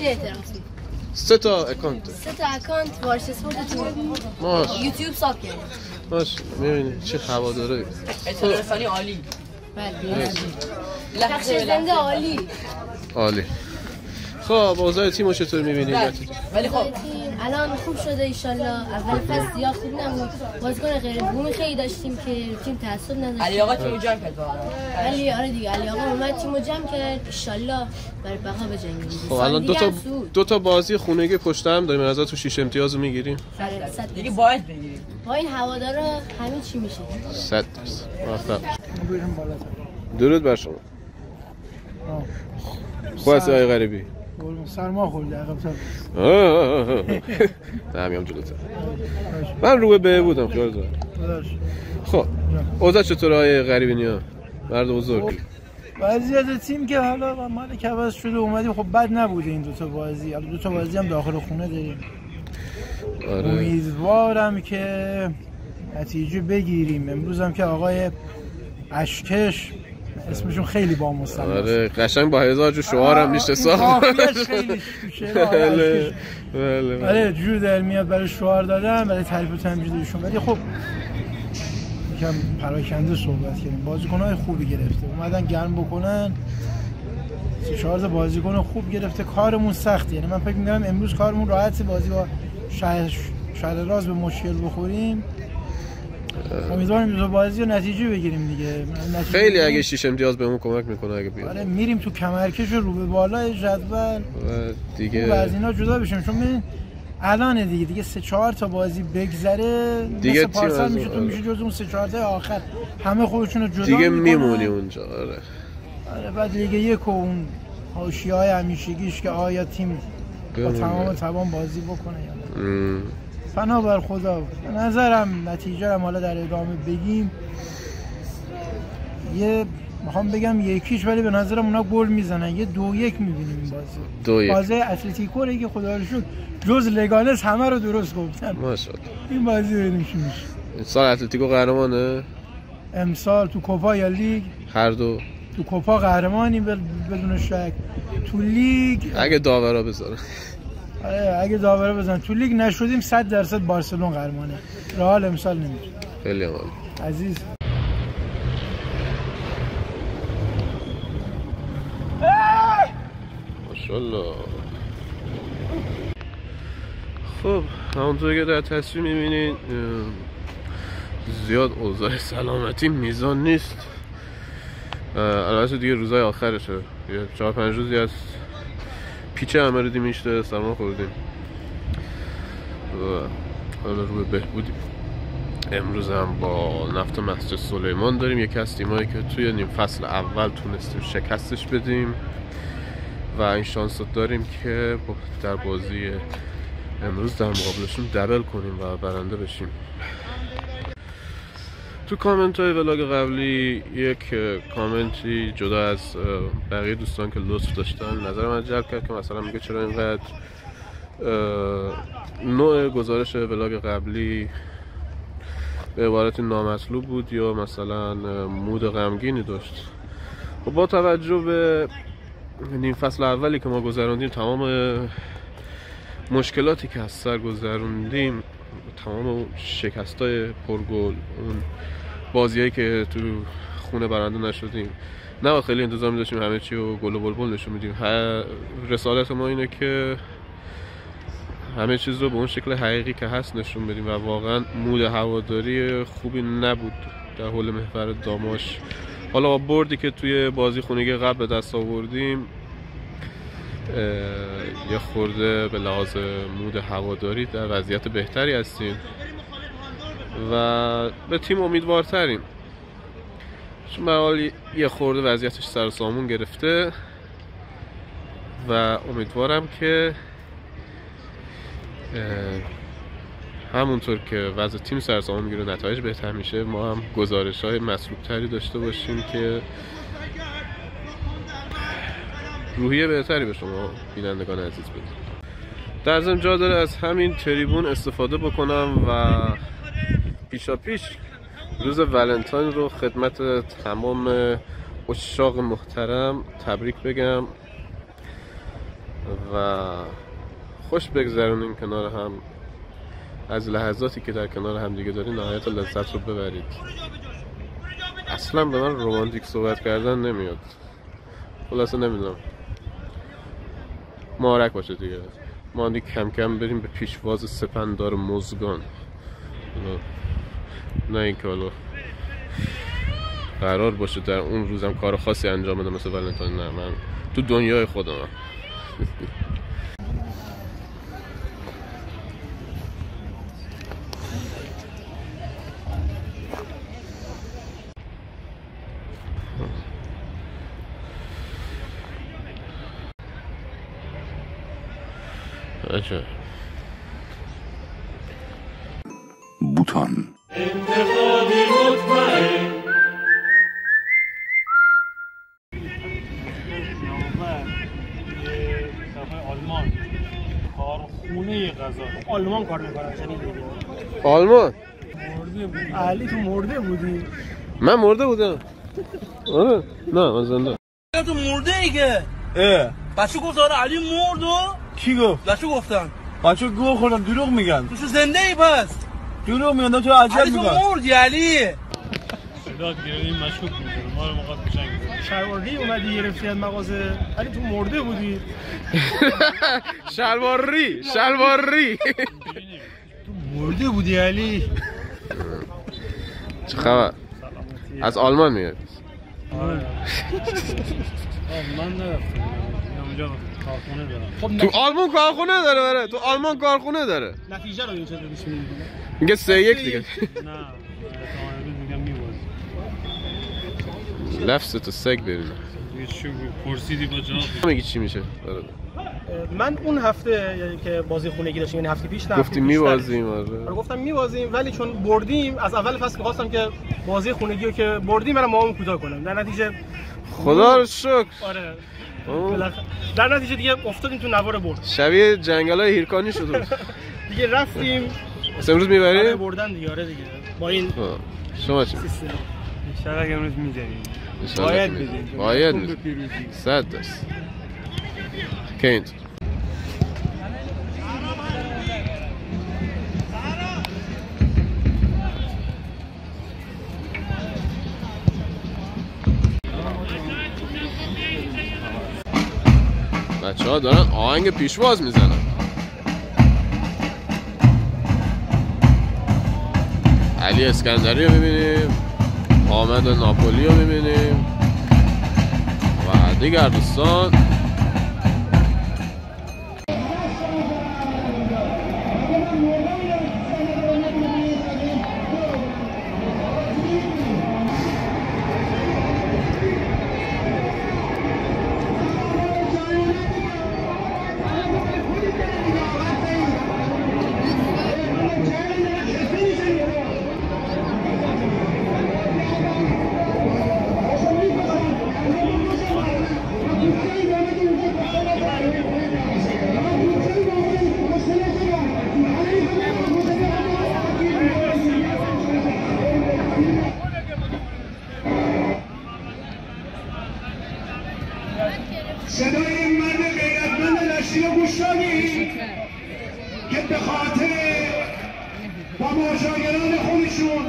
چه اعتراضی؟ 3 تا اکانت. 3 تا اکانت وارش اسپورت تو یوتیوب ساب کردم. باش میبینید چه هواداره. اطلاع رسانی عالی. بله. نقش زنده عالی. عالی. خب اوضاع تیمو چطور می‌بینید؟ ولی خب الان خوب شده ان شاءالله. اول فصل زیاد خوب نبود. بازیکن غیر بومی خیلی داشتیم که تیم تعصب نداشت. علی آقا تیمو جمع کرد واقعا. علی آره دیگه علی آقا اومد تیمو جمع کرد ان شاءالله برای بقا بجنگیم. خب الان دو تا بازی خونگی پشت هم داریم. از تو 6 امتیاز میگیریم. دیگه باید بگیریم. با این هوادارا همه چی میشه. 100%. موفق. درود بر شما. خواسته های غریبی سرما خورده عقب همیم جلوتر. من رو به بودم خیال دارم. خب اوضاع چطوره های غریبی نیا؟ مرد بزرگ. وضعیت تیم که حالا مال که عوض شده اومدیم خب بد نبوده این دوتا بازی. حالا دوتا بازی هم داخل خونه داریم. آره. امیدوارم که نتیجه بگیریم. امروز هم که آقای اشکش اسمشون خیلی با مستند. آره قشنگ با 1000 جو شعارم میشه ساخت. خیلی بله. آره جور در میاد برای شعار دادن، برای تعریف و تمجیدشون. ولی خب یکم پراکنده صحبت کردیم. بازیکن‌های خوبی گرفته. اومدن گرم بکنن. 4 تا بازیکن خوب گرفته. کارمون سخته. یعنی من فکر می‌کنم امروز کارمون راحته. بازی با شهر راز به مشکل بخوریم. امیدواریم دو بازی رو نتیجه بگیریم دیگه. خیلی اگه 6 امتیاز بهمون کمک میکنه اگه بیاد. آره میریم تو کمرکش رو به بالای جدول دیگه. و از اینا جدا بشیم چون ببین الان دیگه 3-4 تا بازی بگذره دیگه پارسال میشه تو میشه جز اون 3-4 تا آخر همه خودشون رو جدا دیگه میکنن. میمونی اونجا. آره بعد لیگ 1 و اون حاشیه‌های همیشگیش که آیا تیم با تمام توان بازی بکنه یا نه. فنا بر خدا. به نظرم نتیجه رو حالا در ادامه بگیم. میخوام بگم 1-0 ولی به نظرم اونا گل میزنن. 2-1 میبینیم این بازی. بازی اتلتیکو رو که خدا رو شکر جز لگانس همه رو درست گفتن. ماشاءالله. این بازی ببینیم چی میشه. امسال اتلتیکو قهرمانه؟ امسال تو کوپا یا لیگ؟ هر دو. تو کوپا قهرمانی بدون شک. تو لیگ اگه داورا بذاره. آره اگه داوره بزن تو لیگ نشدیم 100% بارسلون قهرمانه. رئال امسال نمیشه. خیلی عالی. عزیز ماشاءالله. خب همونطور که در تصویر میبینید زیاد اوضاع سلامتی میزان نیست. البته دیگه روزای آخرشه. 4-5 روزی از پیچه عمردی میشته سرما خوردیم و حالا رو به بهبودیم. امروز هم با نفت مسجد سلیمان داریم یکی از تیمایی که توی نیم فصل اول تونستیم شکستش بدیم و این شانس رو داریم که در بازی امروز در مقابلشون دبل کنیم و برنده بشیم. تو کامنت های ولاگ قبلی یک کامنتی جدا از بقیه دوستان که لطف داشتن نظر من جلب کرد که مثلا میگه چرا اینقدر نوع گزارش ولاگ قبلی به عبارت نامطلوب بود یا مثلا مود غمگینی داشت. و با توجه به نیم فصل اولی که ما گذروندیم، تمام مشکلاتی که از سر گذروندیم، تمام شکستای پرگل، اون بازیایی که تو خونه برنده نشدیم، نه خیلی انتظار می‌داشتیم همه چی رو گل و بلبل نشون میدیم. رسالت ما اینه که همه چیز رو به اون شکل حقیقی که هست نشون بدیم و واقعا مود هواداری خوبی نبود در حول محور داماش. حالا با بردی که توی بازی خونگی قبل به دست آوردیم یه خورده به لحاظ مود هواداری در وضعیت بهتری هستیم و به تیم امیدوارتریم، چون به حال یه خورده وضعیتش سر سامون گرفته و امیدوارم که همونطور که وضع تیم سر سامون میگیره نتایج بهتر میشه، ما هم گزارش‌های مطلوب تری داشته باشیم که روحیه بهتری به شما بینندگان عزیز بدیم. در ضمن جا داره از همین تریبون استفاده بکنم و پیشا پیش روز ولنتاین رو خدمت تمام عشاق محترم تبریک بگم. و خوش بگذرونین کنار هم، از لحظاتی که در کنار هم دیگه دارین نهایت لذت رو ببرید. اصلا به من رومانتیک صحبت کردن نمیاد، خلاصه نمیدونم، مارک باشه دیگه. ما دیگه کم کم بریم به پیشواز سپندار مزگان، نه اینکه حالا قرار باشه در اون روزم کار خاصی انجام بدم مثل ولنتاین. نه، من تو دنیای خودمم. بوتان انتخابی مطمئن آلمان کارخونه غذا آلمان کار میکنه. آلمان علی تو مرده بودی؟ من مرده بودم. آره نه من زنده. تو مرده ایگه. بچه گفت آره علی مرد و کی گفت؟ بچه گفتن. بچه گوه خوردن دروغ میگن. تو زنده ای پس؟ دروغ میگن تو عجب علی میگن. تو مردی علی. صدات گیریم مشکوک میکنه ما رو مقاد بشنگ. شلواری اومدی گرفتی از مغازه. علی تو مرده بودی؟ شلواری تو مرده بودی علی؟ چه خبر؟ از آلمان میاد. من نرفتم اونجا کارخونه دارم. خب تو آلمان کارخونه داره. بره تو آلمان کارخونه داره. نتیجه رو اینجا دادیش میگی. میگه 3-1 دیگه. نه میگم میوازی. لفظ تو سگ بریم. دیگه شو پرسیدی با جواب میگی چی میشه؟ من اون هفته یعنی که بازی خونگی داشتیم، این هفته پیش نه گفتی میوازیم. آره گفتم میوازیم، ولی چون بردیم از اول فصل خواستم که بازی خونگی رو که بردیم برام موامو کوتاه کنم. در نتیجه خدا رو شکر. آره در نتیجه دیگه افتادیم تو نوار برد. شبیه جنگلای هیرکانی شد. دیگه رفتیم. امروز میبریم؟ آره بردن دیگه. آره دیگه با این شما چی؟ انشالله که امروز میزنیم. باید بدیم. باید 100%. که اینطور بچه ها دارن آهنگ پیشواز میزنن. علی اسکندری رو میبینیم، حامد ناپولی رو میبینیم و دیگر دوستان. صدای این مرد غیرتمند لشتی رو گوش دادید که به خاطر تماشاگران خودشون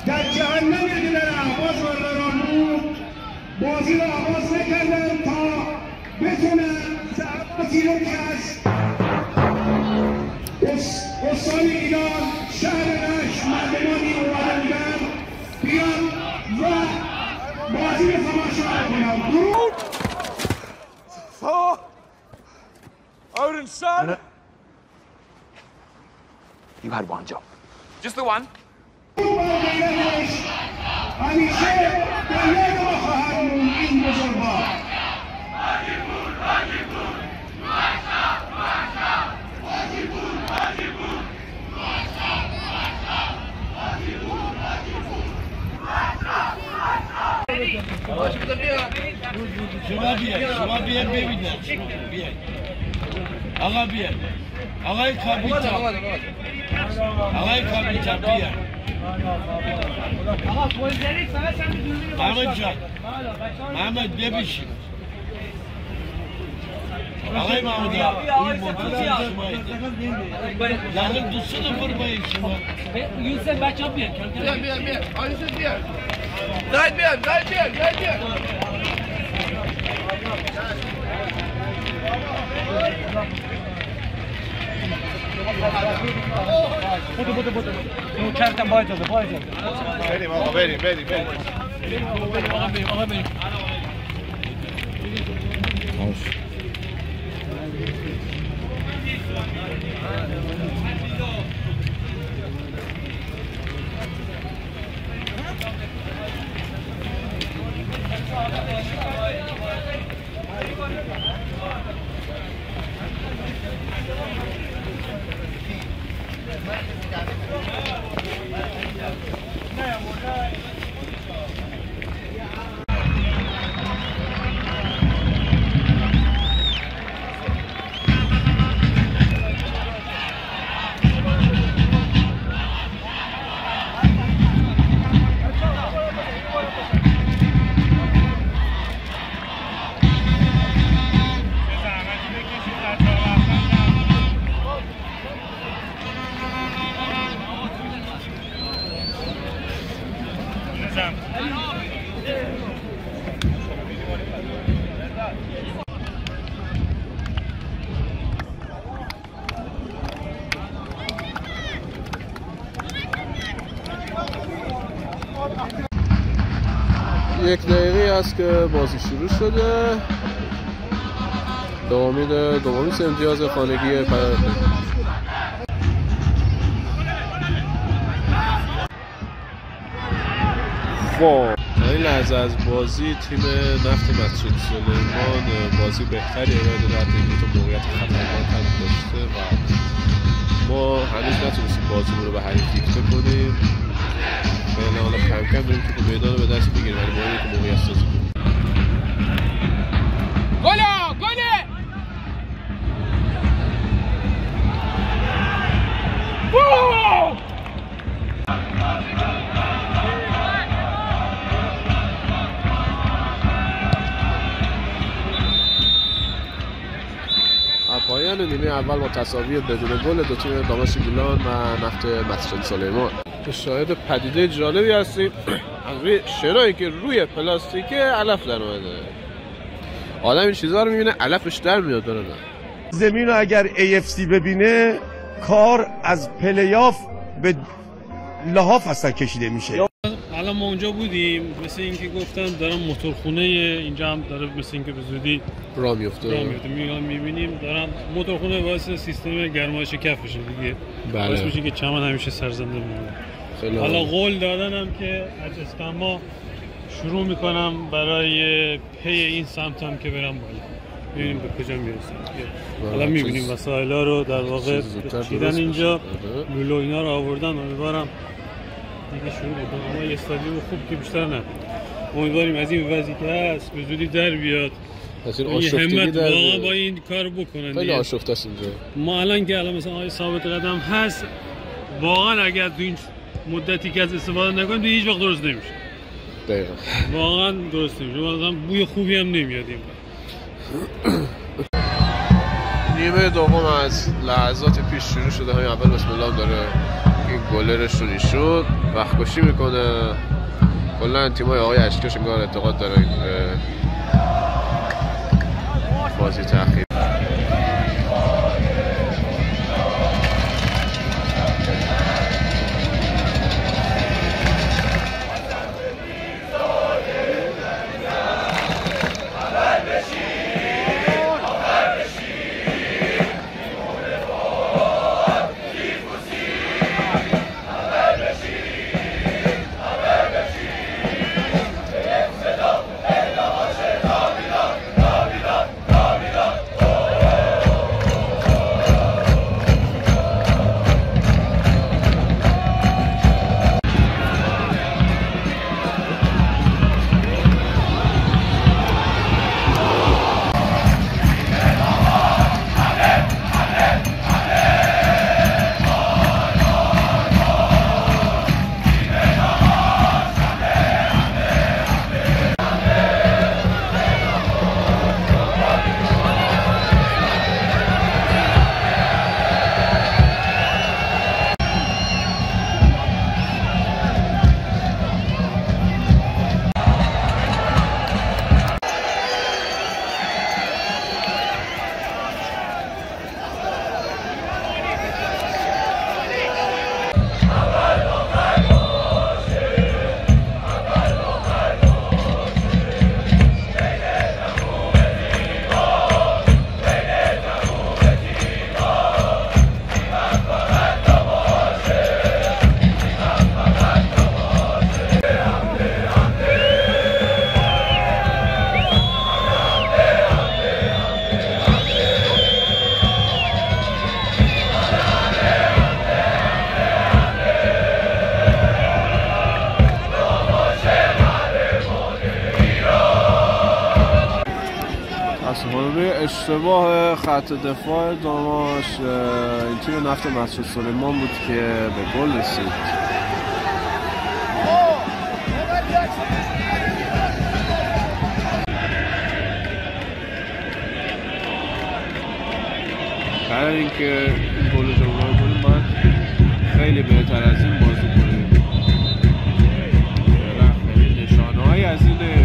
در جهنم که در اهواز و رانود بازی رو آغاز نکردن تا بتونن ضرباتی رو که از استان ایران شهر رشت مردمانی اومده بودن بیان و بازی رو تماشا کنن. درود Odin's son? You had one job. Just the one? شما بیاین ببینید. آقا بیاین. آقای کاپیتان. آقای کاپیتان بیاین. محمد جان. محمد ببیشید. آقای محمودی این موتور لازم دوست نفر باید شما یوسف بچه ها بیان بیان آیوسف بیان زاید بیان بودو نوکرتم باید داده بریم آقا بریم یک دقیقه است که بازی شروع شده. دومین امتیاز خانگی خب این لحظه از بازی تیم نفت مسجد سلیمان بازی بهتری ارائه داده، حتی این تو موقعیت خطرناک هم داشته و ما هنوز نتونستیم بازیمون رو به حریف دیکته کنیم. بله حالا کم کم داریم که میدان رو به دست بگیریم ولی باید که موقعیت سازی کنیم. گله پایان نیمه اول با تساوی بدون گل دو تیم داماس گیلان و نفت مسجد سلیمان شاهد پدیده جالبی هستیم از روی شنایی که روی پلاستیک علف در اومده. آدم این چیزها رو میبینه علفش در میاد. داره زمین رو اگر AFC ببینه کار از پلیاف به لحاف هستن کشیده میشه. الان ما اونجا بودیم، مثل اینکه گفتن دارن موتورخونه اینجا هم داره مثل اینکه به زودی راه میفته. میبینیم دارن موتورخونه واسه سیستم گرمایش کفشه دیگه. بله. باعث میشه که چمن همیشه سرزنده بمونه. حالا قول دادنم که از اسکما شروع میکنم برای پی این سمتم که برم بالا. ببینیم به کجا میرسیم. حالا میبینیم وسایل‌ها رو در واقع چیدن اینجا، لولو اینا رو آوردن. امیدوارم دیگه شروع بکنم. ما یه استادیوم خوب که بیشتر نه. امیدواریم از این وضعی که هست به زودی در بیاد. این همت واقعا با این کار بکنن. خیلی آشفته است اینجا. ما الان که مثلا آقای ثابت قدم هست، واقعا اگر تو این مدتی که از استفاده نکنیم دیگه هیچ وقت درست نمیشه. دقیقاً. واقعا درست نمیشه. واقعا بوی خوبی هم نمیاد این. نیمه دوم از لحظات پیش شروع شده. همین اول بسم الله داره این گلرش رو ایشون وقت کشی میکنه. کلا تیمای آقای اشکش انگار اعتقاد داره این بازی تأخیر. اشتباه خط دفاع داماش این تیم نفت مسجد سلیمان بود که به گل رسید. برای اینکه این گل رو جبران کنیم باید خیلی بهتر از این بازی کنیم. خیلی نشانه‌هایی از اینه.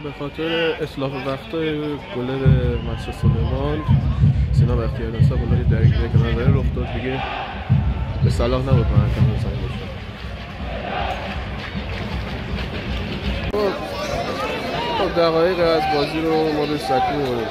به خاطر اصلاح وقتای گلر مسجد سلیمان سینا بختیار نسا گلری دقیقه که نظری رخ داد دیگه به صلاح نبود محکم رسانی باشه. خب دقایق از بازی رو ما به سکون بودیم.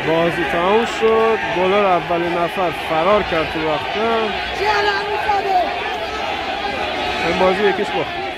بازی تموم شد. گلر اولین نفر فرار کرد تو وقتم. این بازی یکیش باخت.